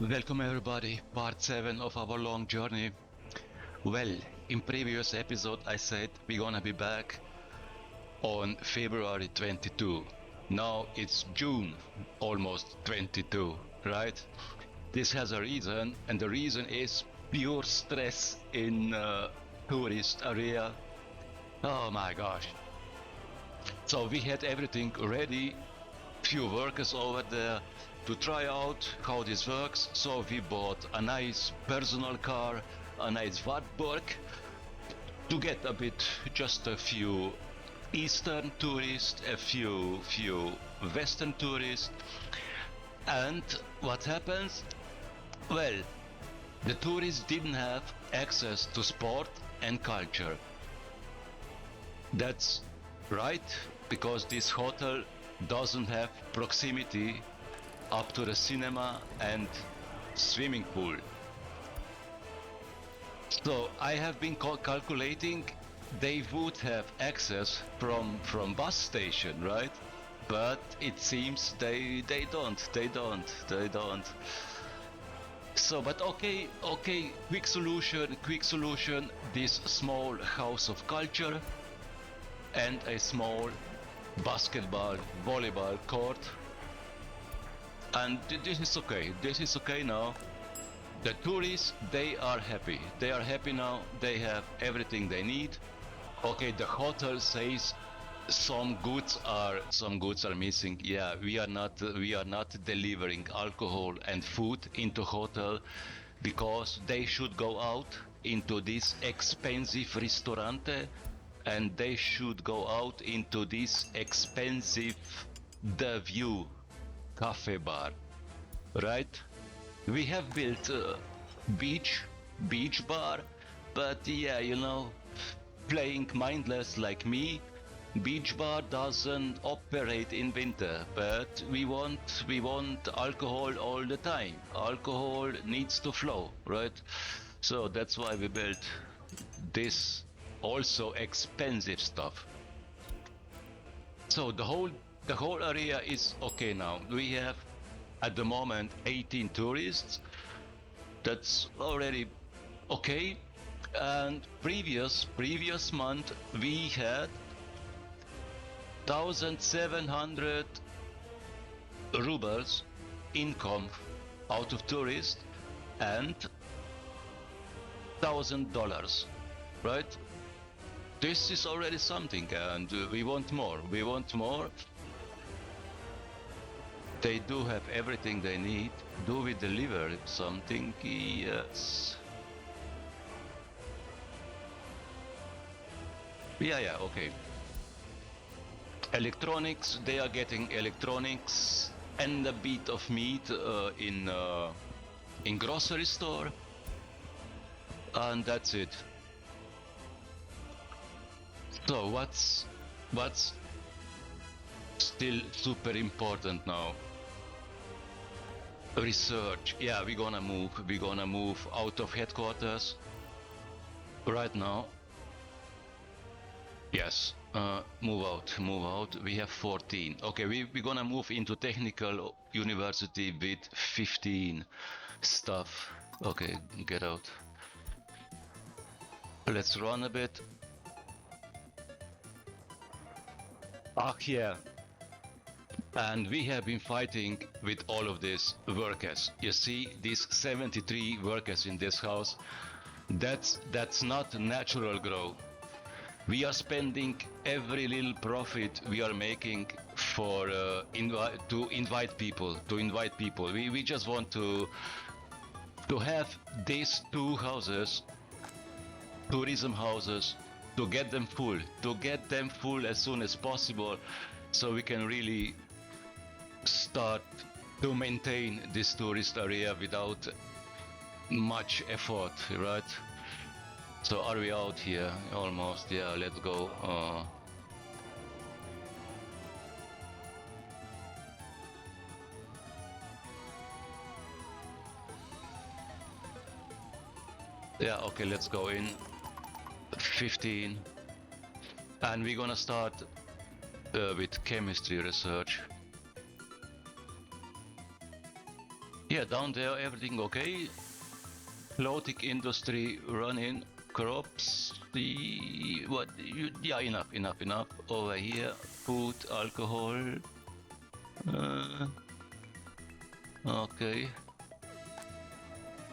Welcome everybody, part 7 of our long journey. Well, in previous episode I said we're gonna be back on February 22. Now it's June, almost 22, right? This has a reason, and the reason is pure stress in tourist area. Oh my gosh. So we had everything ready, few workers over there to try out how this works. So we bought a nice personal car, a nice Wartburg, to get a bit, just a few Eastern tourists, a few Western tourists. And what happens? Well, the tourists didn't have access to sport and culture. That's right, because this hotel doesn't have proximity up to the cinema and swimming pool. So I have been calculating they would have access from bus station, right? But it seems they don't. So, but okay, quick solution. This small house of culture and a small basketball, volleyball court, and this is okay now. The tourists, they are happy. They are happy now. They have everything they need. Okay, the hotel says some goods are missing. Yeah, we are not delivering alcohol and food into hotel because they should go out into this expensive restaurante, and they should go out into this expensive The View cafe bar, right? We have built a beach bar, but yeah, playing mindless like me, beach bar doesn't operate in winter. But we want alcohol all the time. Alcohol needs to flow, right? So that's why we built this also expensive stuff. So the whole area is okay now. We have at the moment 18 tourists. That's already okay. And previous month we had 1,700 rubles income out of tourists and $1,000, right? This is already something, and we want more. We want more. They do have everything they need. Do we deliver something? Yes. Yeah, okay. Electronics, they are getting electronics and a bit of meat in grocery store, and that's it. So what's still super important now? Research. Yeah, we're gonna move out of headquarters right now. Yes, move out. We have 14. Okay, we're gonna move into technical university with 15 stuff. Okay, get out. Let's run a bit. Ah, yeah. And we have been fighting with all of these workers. You see, these 73 workers in this house, that's not natural growth. We are spending every little profit we are making for to invite people. We just want to have these two houses, tourism houses, to get them full as soon as possible, so we can really start to maintain this tourist area without much effort, right? So are we out here? Almost, yeah, let's go. Yeah, okay, let's go in. 15. And we're gonna start with chemistry research. Yeah, down there everything okay. Clothing industry running. Crops. Yeah, enough. Over here, food, alcohol. Uh, okay.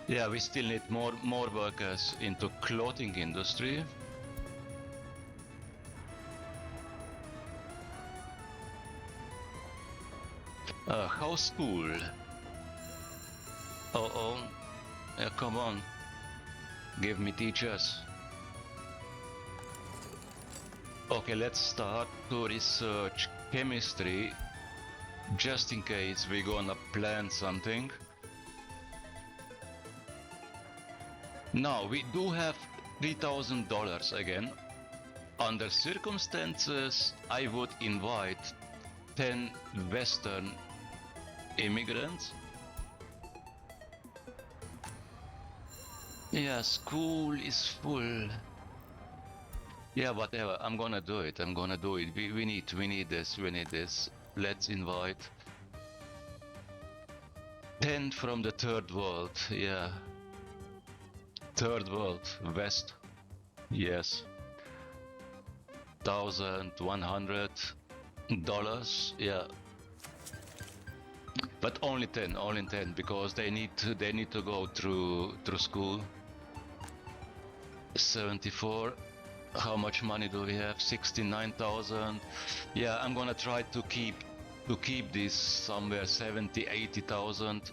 Yeah, we still need more workers into clothing industry. House school. Oh, yeah, come on. Give me teachers. Okay, let's start to research chemistry, just in case we're gonna plan something. Now, we do have $3,000 again. Under circumstances, I would invite 10 Western immigrants. Yeah, school is full. Yeah, whatever. I'm gonna do it. We need this. Let's invite 10 from the third world. Yeah. Third world. West. Yes. $1,100. Yeah. But only 10, because they need to go through school. 74. How much money do we have? 69,000. Yeah, I'm gonna try to keep this somewhere 70-80,000.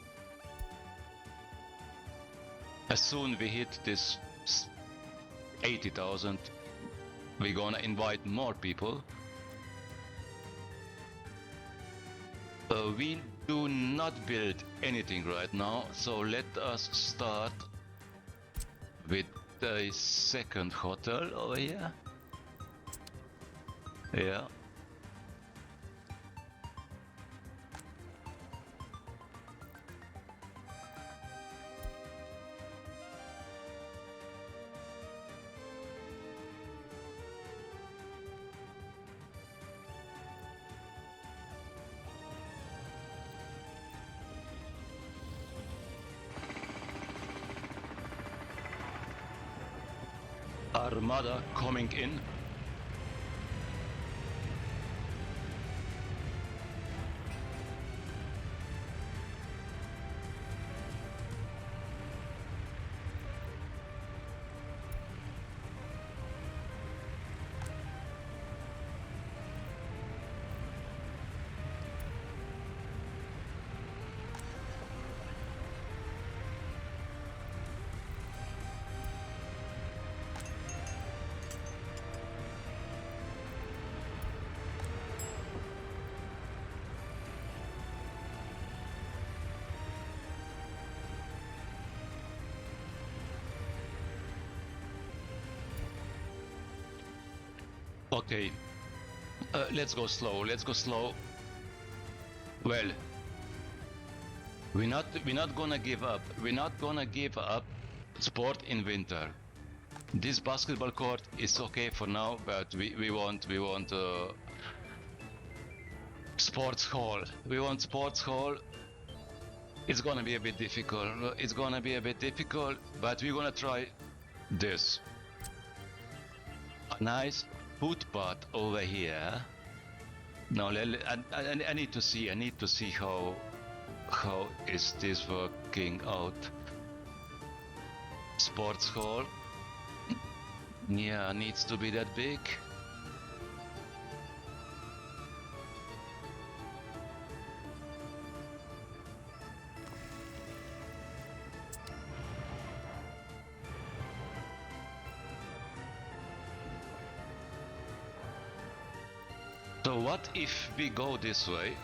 As soon we hit this 80,000, we're gonna invite more people. We do not build anything right now, so let us start with the second hotel over here. Yeah. Armada coming in. Okay, let's go slow. Well, we're not gonna give up. Sport in winter. This basketball court is okay for now, but we want sports hall. We want sports hall. It's gonna be a bit difficult. But we're gonna try this. A nice footpath over here. Now I need to see how is this working out. Sports hall. Yeah, needs to be that big. So what if we go this way?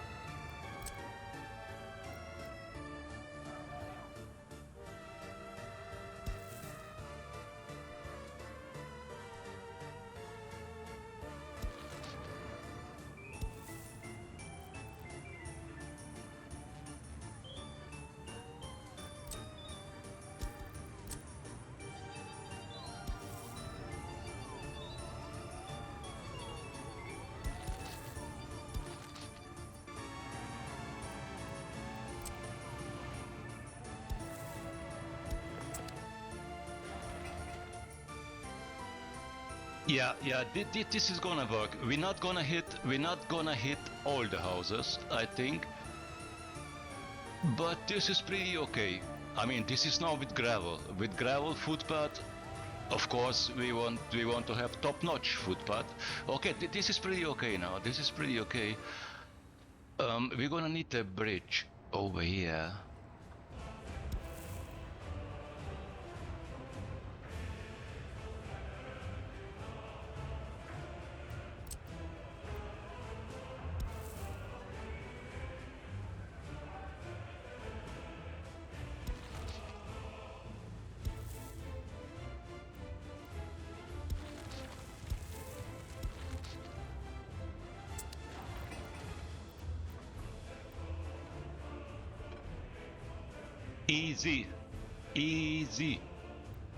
Yeah, this is gonna work. We're not gonna hit all the houses, I think, but this is pretty okay. I mean, this is now with gravel. With gravel footpath, of course, we want to have top-notch footpath. Okay, this is pretty okay now. This is pretty okay. We're gonna need a bridge over here. Easy, easy.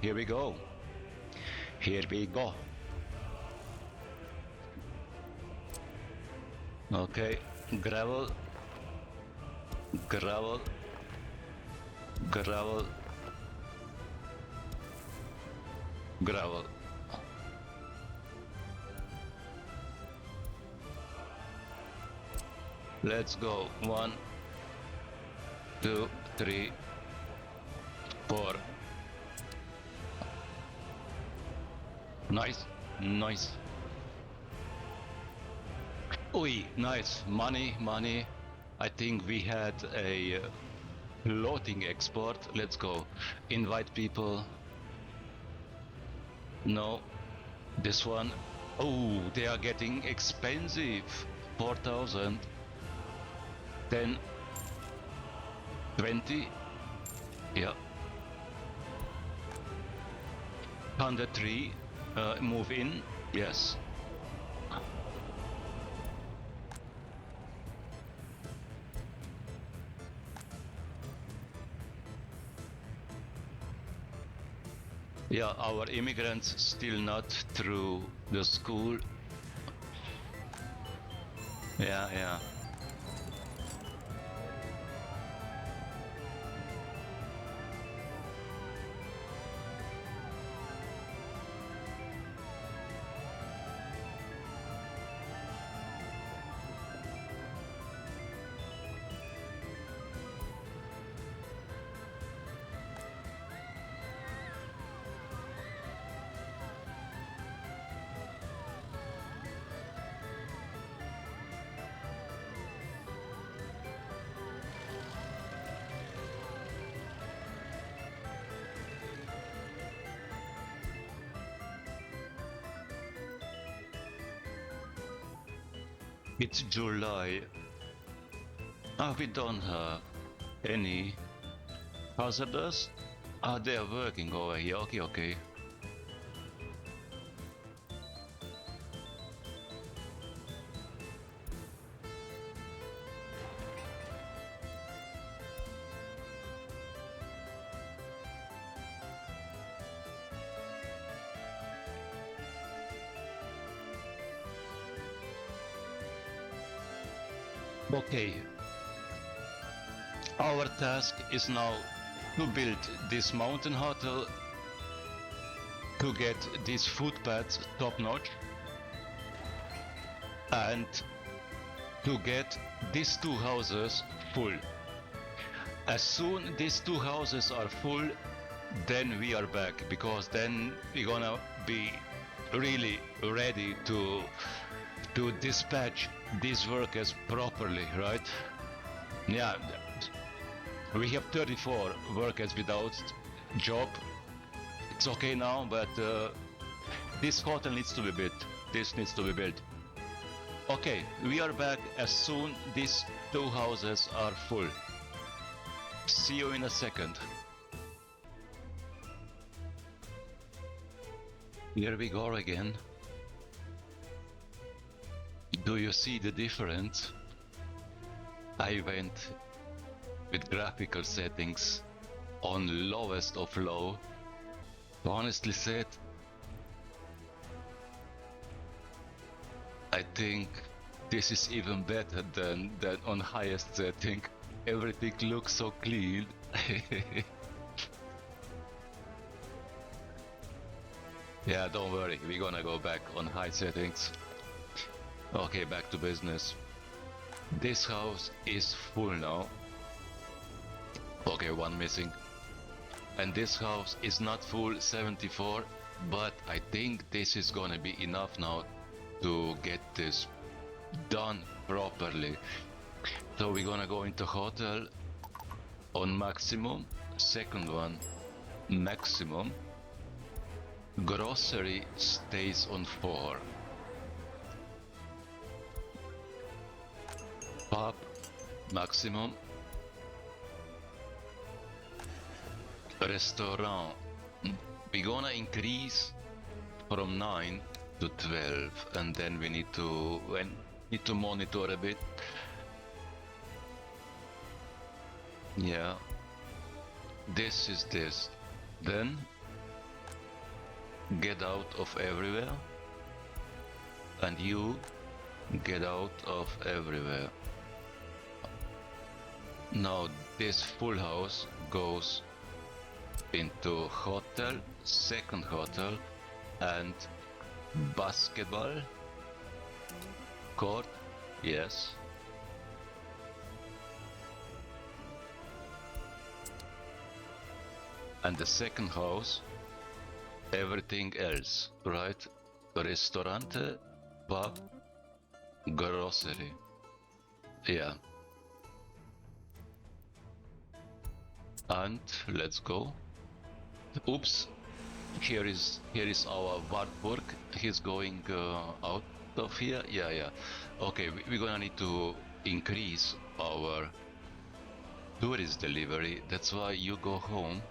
Here we go. Here we go. Okay, gravel, gravel, gravel, gravel. Let's go. 1, 2, 3, 4. Nice, nice. Oi, nice. Money. I think we had a loading export. Let's go. Invite people. No. This one. Oh, they are getting expensive. 4,000. 10. 20. Yeah. 103. Move in. Yes. Yeah, our immigrants still not through the school. Yeah. It's July. We don't have any hazardous. They are working over here. Okay. Okay. Our task is now to build this mountain hotel, to get these footpaths top notch, and to get these two houses full. As soon these two houses are full, then we are back, because then we're gonna be really ready to dispatch these workers properly, right? Yeah, we have 34 workers without job. It's okay now, but this hotel needs to be built. This needs to be built. Okay, we are back as soon these two houses are full. See you in a second. Here we go again. Do you see the difference? I went with graphical settings on lowest of low. Honestly said, I think this is even better than on highest setting. Everything looks so clean. Yeah, don't worry, we're gonna go back on high settings. Okay, back to business. This house is full now. Okay, one missing. And this house is not full 74, but I think this is gonna be enough now to get this done properly. So we're gonna go into hotel on maximum, second one maximum, grocery stays on 4, pub maximum, restaurant we're gonna increase from 9 to 12, and then we need to monitor a bit. Yeah, this is this. Then get out of everywhere, and you get out of everywhere. Now this full house goes into hotel, second hotel, and basketball court. Yes. And the second house, everything else, right? Restaurant, pub, grocery. Yeah. And let's go. Oops. Here is our Wartburg. He's going out of here. Yeah. Okay, we're gonna need to increase our tourist delivery. That's why you go home.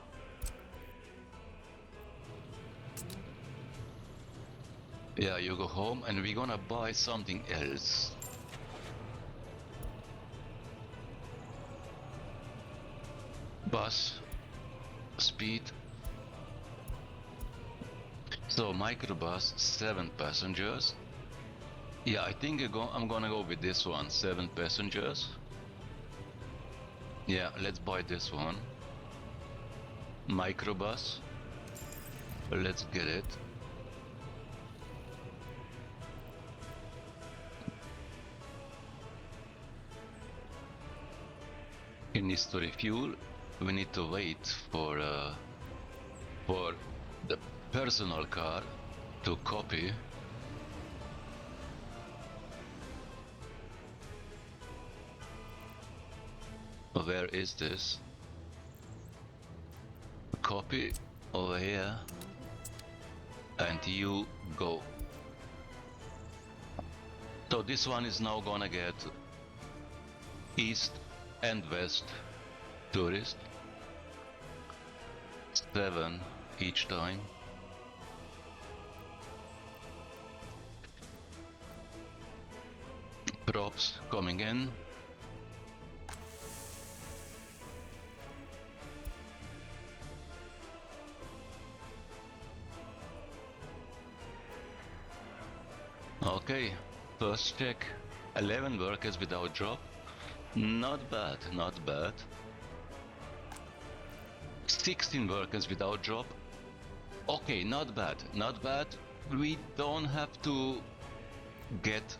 Yeah, you go home, and we're gonna buy something else. Bus speed. So microbus, 7 passengers. Yeah, I think I'm gonna go with this one, 7 passengers. Yeah, let's buy this one. Microbus. Let's get it. It needs to refuel. We need to wait for the personal car to copy. Where is this? Copy over here, and you go. So this one is now gonna get east and west tourist, 7 each time. Props coming in. Okay, first check. 11 workers without job. Not bad, not bad. 16 workers without job. Okay, not bad, not bad. We don't have to get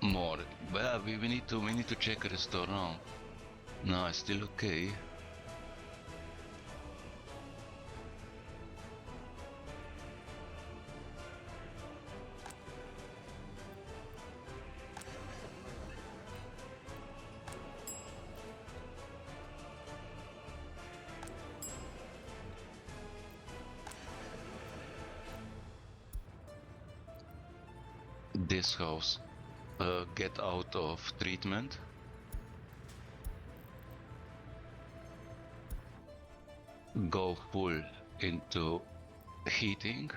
more. Well, we need to check a restaurant. No, it's still okay. This house, get out of treatment. Go full into heating.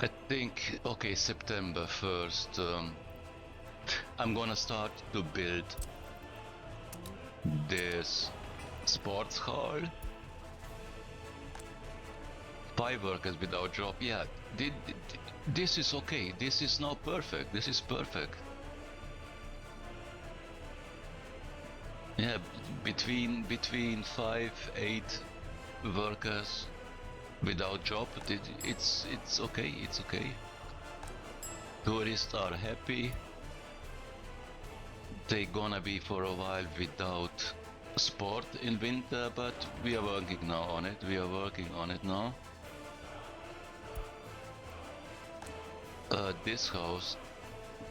I think, okay, September 1st, I'm gonna start to build this sports hall. 5 workers without job, yeah, this is okay, this is now perfect, this is perfect. Yeah, between 5-8 workers without job, it's okay, it's okay. Tourists are happy. They gonna be for a while without sport in winter, but we are working now on it. We are working on it now. This house,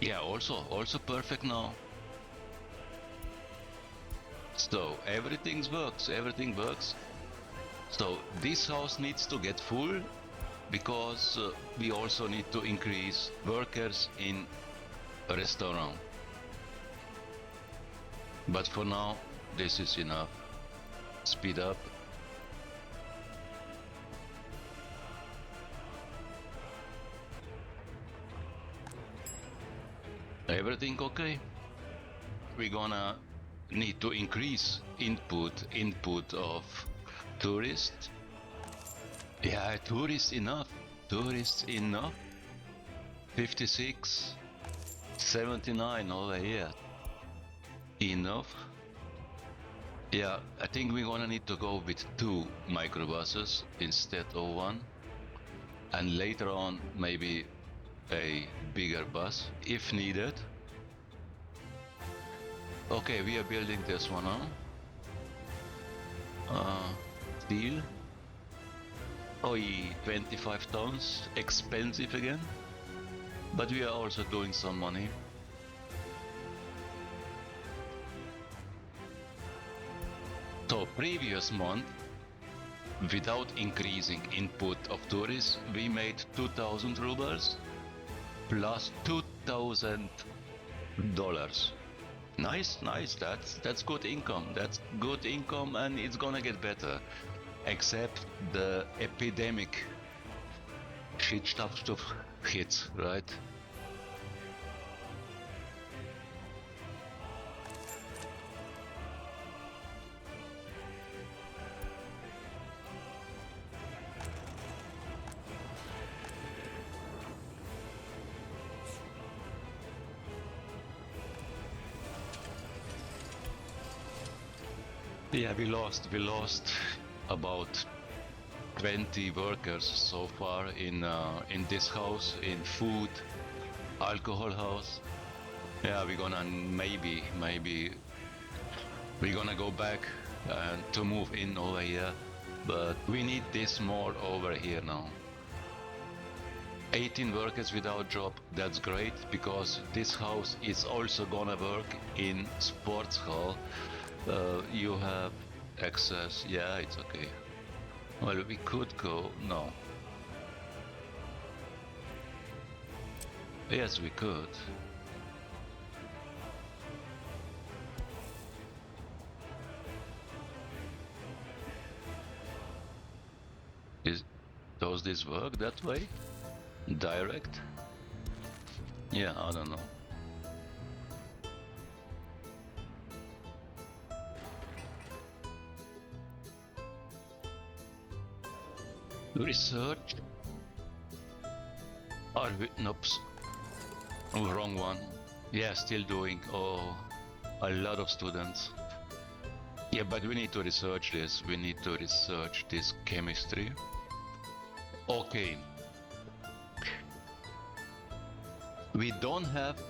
yeah, also perfect now. So everything works. So this house needs to get full because we also need to increase workers in a restaurant. But for now, this is enough. Speed up. Everything okay? We're gonna need to increase input of tourists. Yeah, tourists enough. 56, 79 over here. Enough. Yeah, I think we're gonna need to go with 2 microbuses instead of 1. And later on, maybe a bigger bus if needed. Okay, we are building this one now. Steel. Oh, 25 tons. Expensive again. But we are also doing some money. So previous month, without increasing input of tourists, we made 2000 rubles plus $2,000. Nice, that's good income. That's good income, and it's gonna get better. Except the epidemic shit stuff hits, right? Yeah, we lost about 20 workers so far in this house, in food, alcohol house. Yeah, we're gonna maybe we're gonna go back to move in over here, but we need this more over here now. 18 workers without job, that's great, because this house is also gonna work in sports hall. You have access, yeah, it's okay. Well, we could go, no. Yes, we could. Does this work that way? Direct? Yeah, I don't know. Research? Nope. Oh, wrong one. Yeah, still doing. Oh, a lot of students. Yeah, but we need to research this. We need to research this chemistry. Okay. We don't have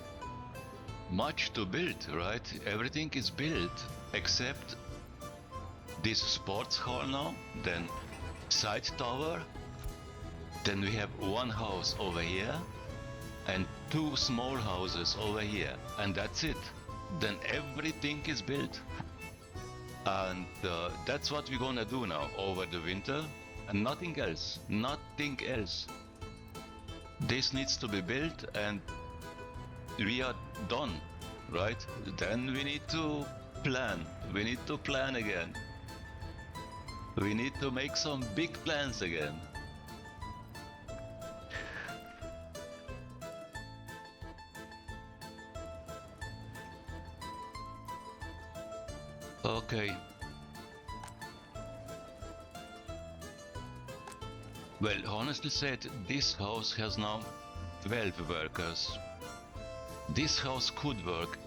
much to build, right? Everything is built except this sports hall now, then side tower, then we have one house over here and 2 small houses over here, and that's it. Then everything is built, and that's what we're gonna do now over the winter, and nothing else. This needs to be built and we are done, right? Then we need to plan again. We need to make some big plans again. Okay. Well, honestly said, this house has now 12 workers. This house could work.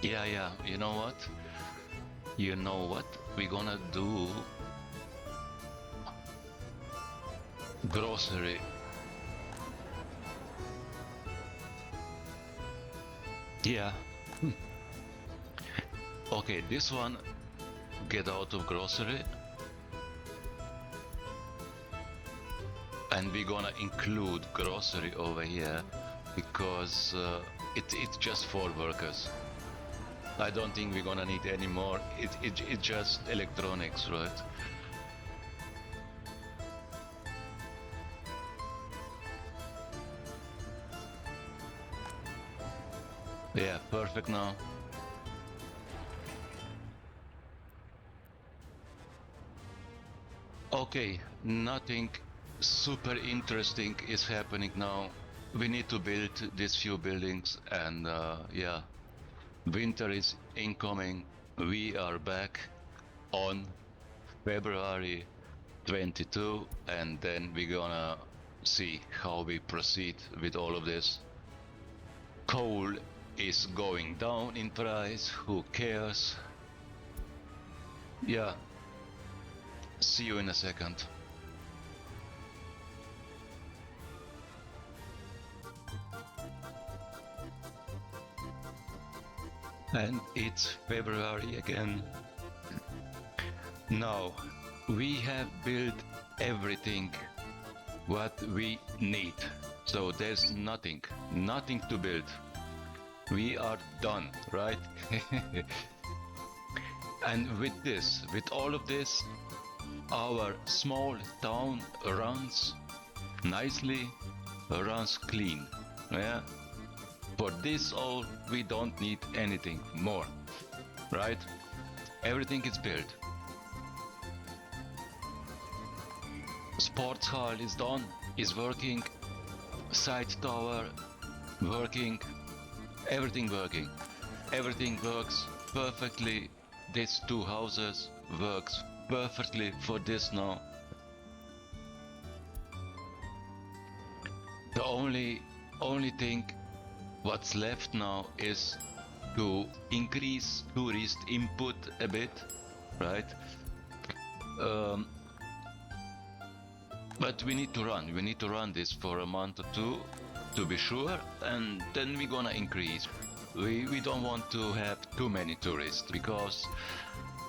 Yeah, you know what? You know what? We're gonna do grocery. Yeah. Okay, this one get out of grocery, and we're gonna include grocery over here because it's just 4 workers. I don't think we're gonna need any more. It's just electronics, right? Yeah, perfect now. Okay, nothing super interesting is happening now. We need to build these few buildings, and yeah, winter is incoming. We are back on February 22, and then we're gonna see how we proceed with all of this. Coal is going down in price. Who cares? Yeah, see you in a second. And it's February again. Now, we have built everything what we need. So there's nothing to build. We are done, right? And with all of this, our small town runs nicely, runs clean. Yeah. For this all, we don't need anything more, right? Everything is built. Sports hall is done, is working. Side tower working. Everything working. Everything works perfectly. These 2 houses works perfectly for this now. The only thing what's left now is to increase tourist input a bit, right? But we need to run this for a month or two to be sure, and then we're gonna increase. We don't want to have too many tourists because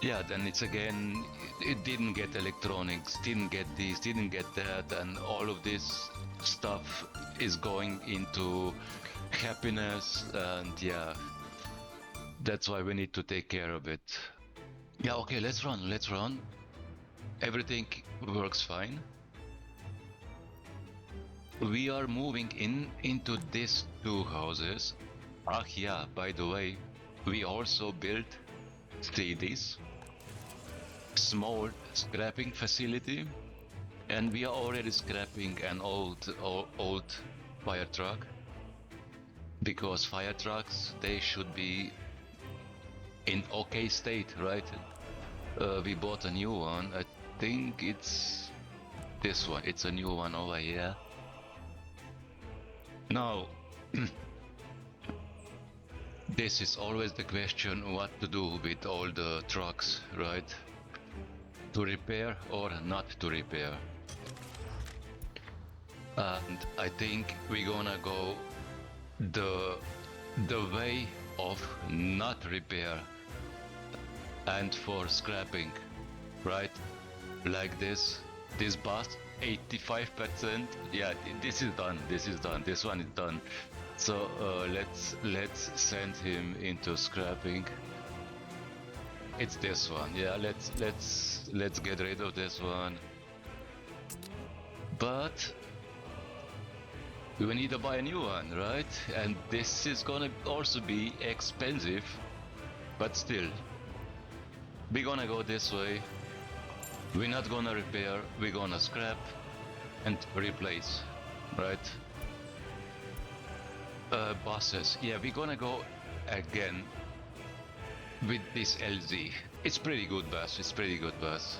yeah, then it's again, it didn't get electronics, didn't get this, didn't get that, and all of this stuff is going into happiness, and yeah, that's why we need to take care of it. Yeah, okay, let's run. Everything works fine. We are moving into these 2 houses. Ah, yeah, by the way, we also built, see this, small scrapping facility, and we are already scrapping an old fire truck, because fire trucks, they should be in okay state, right? We bought a new one. I think it's this one. It's a new one over here. Now, this is always the question what to do with all the trucks, right? To repair or not to repair. And I think we're gonna go the way of not repair and for scrapping, right? Like this bus, 85%. Yeah, this is done. This one is done. So let's send him into scrapping. It's this one. Yeah, let's get rid of this one. But we need to buy a new one, right? And this is gonna also be expensive, but still, we're gonna go this way. We're not gonna repair, we're gonna scrap and replace, right? Buses, yeah, we're gonna go again with this LZ. It's pretty good bus, it's pretty good bus.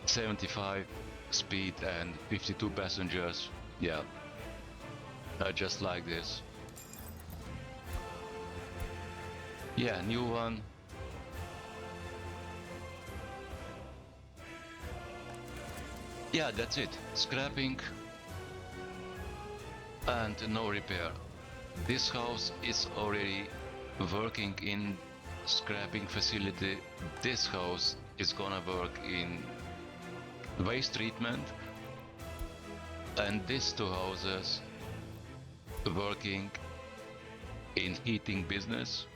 75 speed and 52 passengers. Yeah, I just like this. Yeah, new one. Yeah, that's it. Scrapping and no repair. This house is already working in scrapping facility. This house is gonna work in waste treatment, and these two houses working in heating business.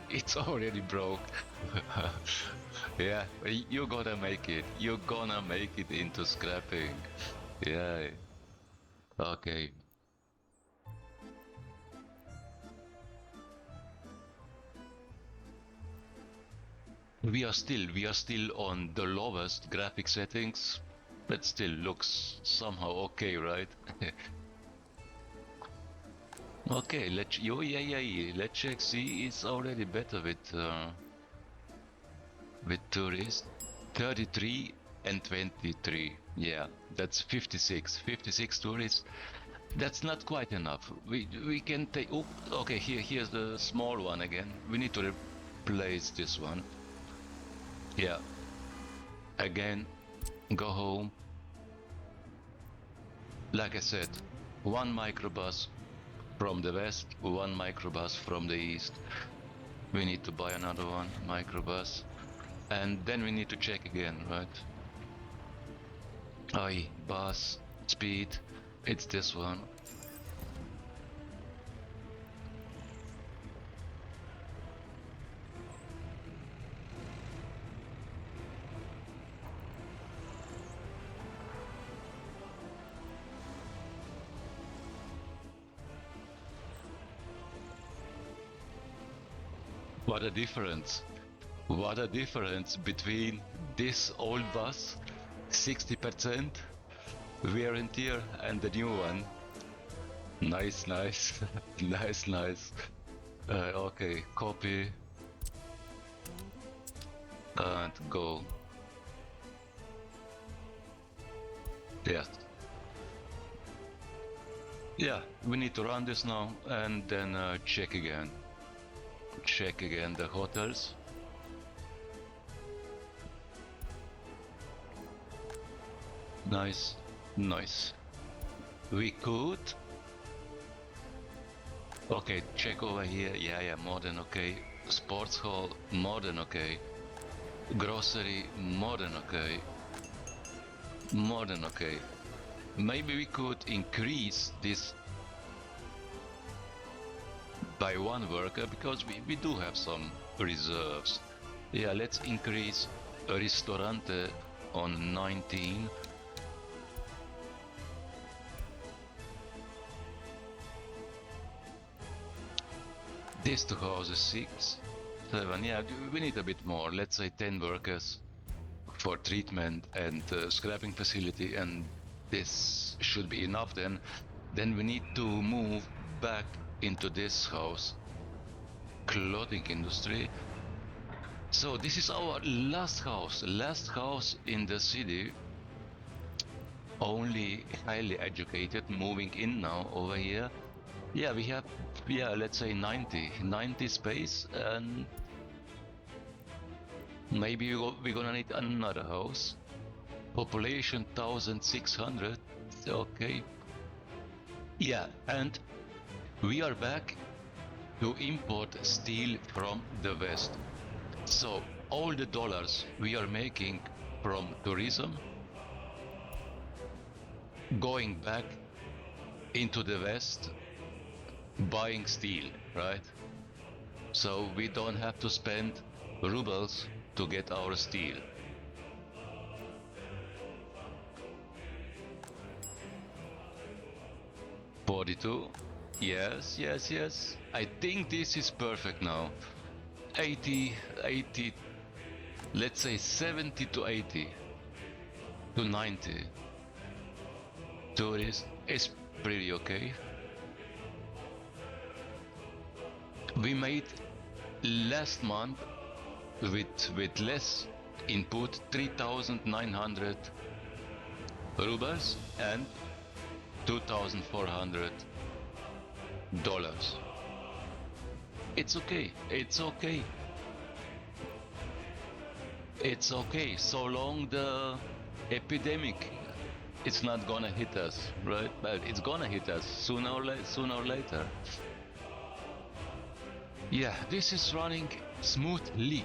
It's already broke. Yeah, you gotta make it. You're gonna make it into scrapping. Yeah. Okay. We are still on the lowest graphic settings, but still looks somehow okay, right? Okay, let's check. See, it's already better with tourists. 33 and 23. Yeah, that's 56. 56 tourists. That's not quite enough. We can take. Oh, okay. Here's the small one again. We need to replace this one. Yeah. Again, go home. Like I said, one microbus from the west, one microbus from the east. We need to buy another one microbus, and then we need to check again, right? Aye, bus speed. It's this one. What a difference. What a difference between this old bus, 60% wear and tear, and the new one. Nice, nice, nice, nice. Okay, copy and go. Yes. Yeah, we need to run this now and then check again. Check again the hotels. Nice, nice. We could. Okay, check over here. Yeah, more than okay. Sports hall, more than okay. Grocery, more than okay. More than okay. Maybe we could increase this by one worker because we do have some reserves. Yeah, let's increase a ristorante on 19. This two houses 6, 7. Yeah, we need a bit more. Let's say 10 workers for treatment and scrapping facility, and this should be enough. Then we need to move back into this house, clothing industry. So this is our last house in the city. Only highly educated moving in now over here. Yeah, we have, yeah, let's say 90 space, and maybe we're gonna need another house. Population 1600. Okay. Yeah, and we are back to import steel from the west. So all the dollars we are making from tourism going back into the west, buying steel, right? So we don't have to spend rubles to get our steel. $42. Yes. I think this is perfect now. 80, let's say 70 to 80 to 90. Tourist is pretty okay. We made last month with less input 3,900 rubles and $2,400. It's okay. It's okay. It's okay. So long the epidemic, it's not gonna hit us, right? But it's gonna hit us sooner or later. Yeah, this is running smoothly.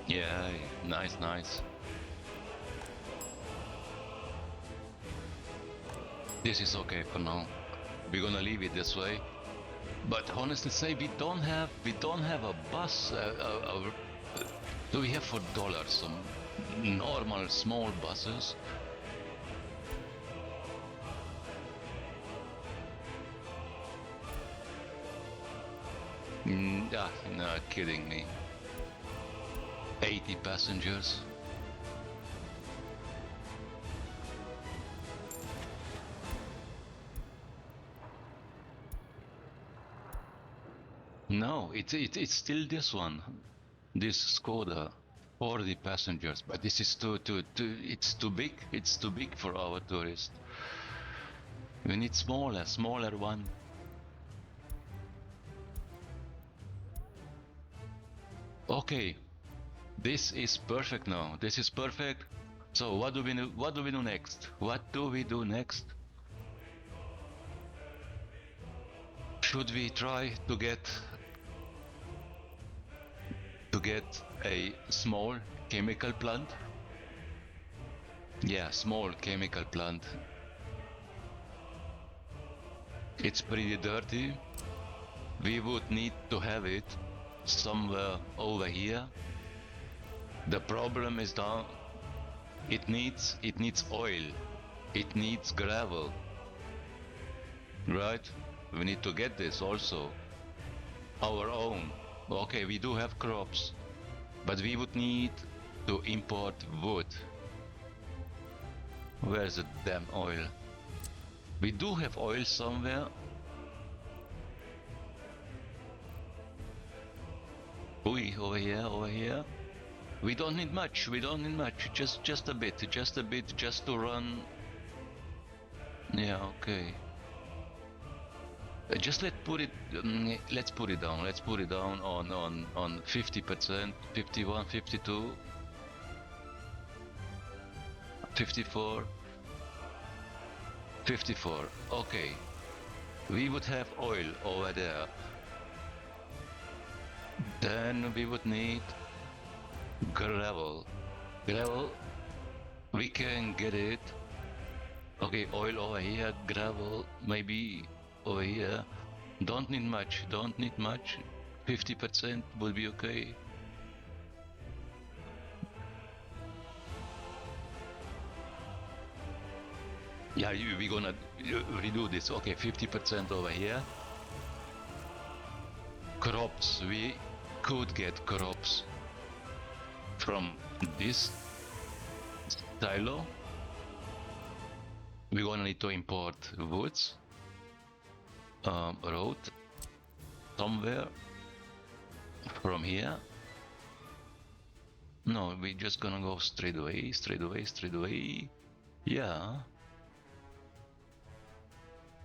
Yeah, nice. This is okay for now. We're gonna leave it this way. But honestly say we don't have a bus. Do we have for dollars some normal small buses? No, kidding me. 80 passengers. No, it's still this one, this Skoda, 40 passengers. But this is it's too big. It's too big for our tourist. We need smaller one. Okay, this is perfect now. This is perfect. So what do we do? What do we do next? What do we do next? Should we try to get a small chemical plant? Yeah, small chemical plant. It's pretty dirty. We would need to have it somewhere over here. The problem is that it needs oil. It needs gravel. Right? We need to get this also. Our own. Okay, we do have crops, but we would need to import wood. Where's the damn oil? We do have oil somewhere. Oi, over here. We don't need much. Just a bit, just to run. Yeah, okay. Let's put it down. Let's put it down on 50%, 51, 52, 54, 54. Okay. We would have oil over there. Then we would need gravel. We can get it. Okay, oil over here, gravel maybe over here. Don't need much. 50% will be okay. Yeah, we're gonna redo this. Okay, 50% over here. Crops, we could get crops from this silo. We're gonna need to import woods. Road somewhere from here. No, we're just gonna go straight away. Yeah.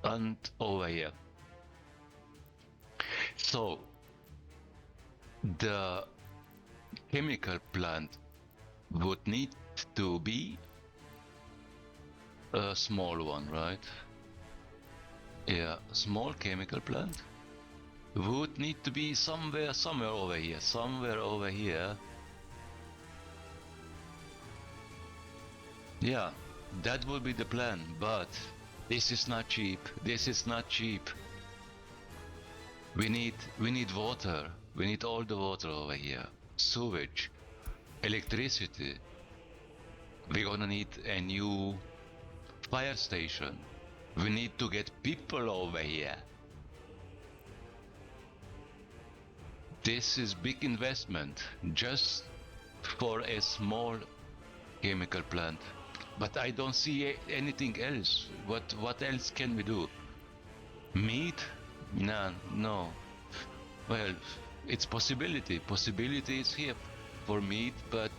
And over here. So the chemical plant would need to be a small one, right? Yeah, small chemical plant would need to be somewhere over here. Yeah, that would be the plan, but this is not cheap. We need water. We need all the water over here. Sewage, electricity. We're gonna need a new fire station. We need to get people over here. This is big investment just for a small chemical plant. But I don't see anything else. What else can we do? Meat? Nah, no. Well, it's possibility. Possibility is here for meat, but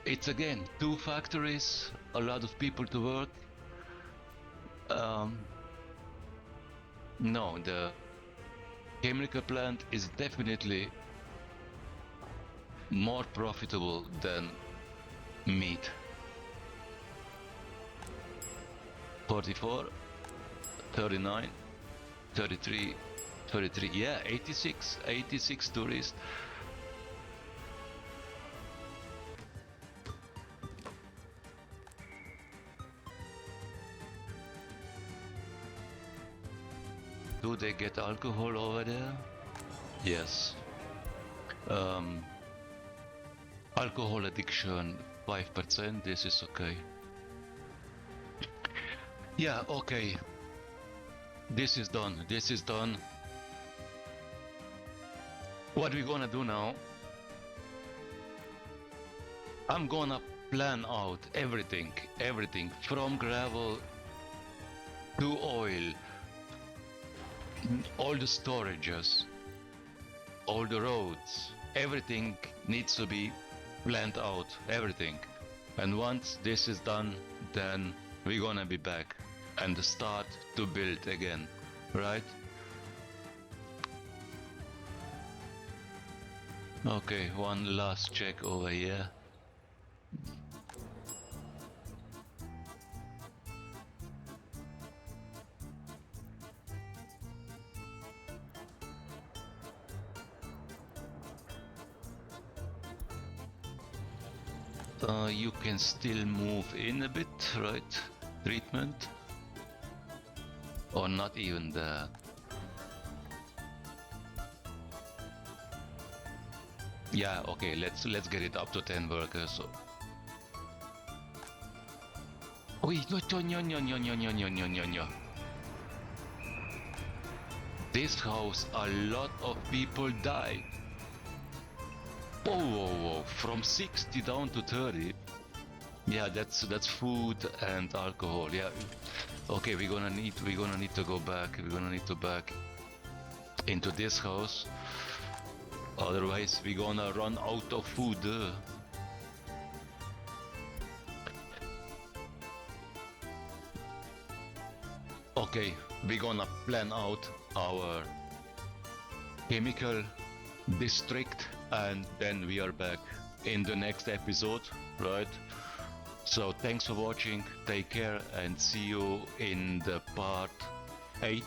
it's again 2 factories, a lot of people to work. Um, no, the chemical plant is definitely more profitable than meat. 44, 39, 33, 33. Yeah, 86 tourists. Do they get alcohol over there? Yes. Um, alcohol addiction 5%. This is okay. Yeah, okay. This is done. This is done. What we gonna do now? I'm gonna plan out everything from gravel to oil, all the storages, all the roads, everything needs to be planned out, everything. And once this is done, then we're gonna be back and start to build again, right? Okay, one last check over here. You can still move in a bit, right? Treatment. Or not even the... Yeah, okay, let's get it up to 10 workers. So... Wait, no. This house, a lot of people died. Whoa, from 60 down to 30. Yeah, that's food and alcohol. Yeah. Okay, we're gonna need to go back. We're gonna need to back into this house. Otherwise, we're gonna run out of food. Okay, we're gonna plan out our chemical district, and then we are back in the next episode, right? So thanks for watching, take care, and see you in the part 8.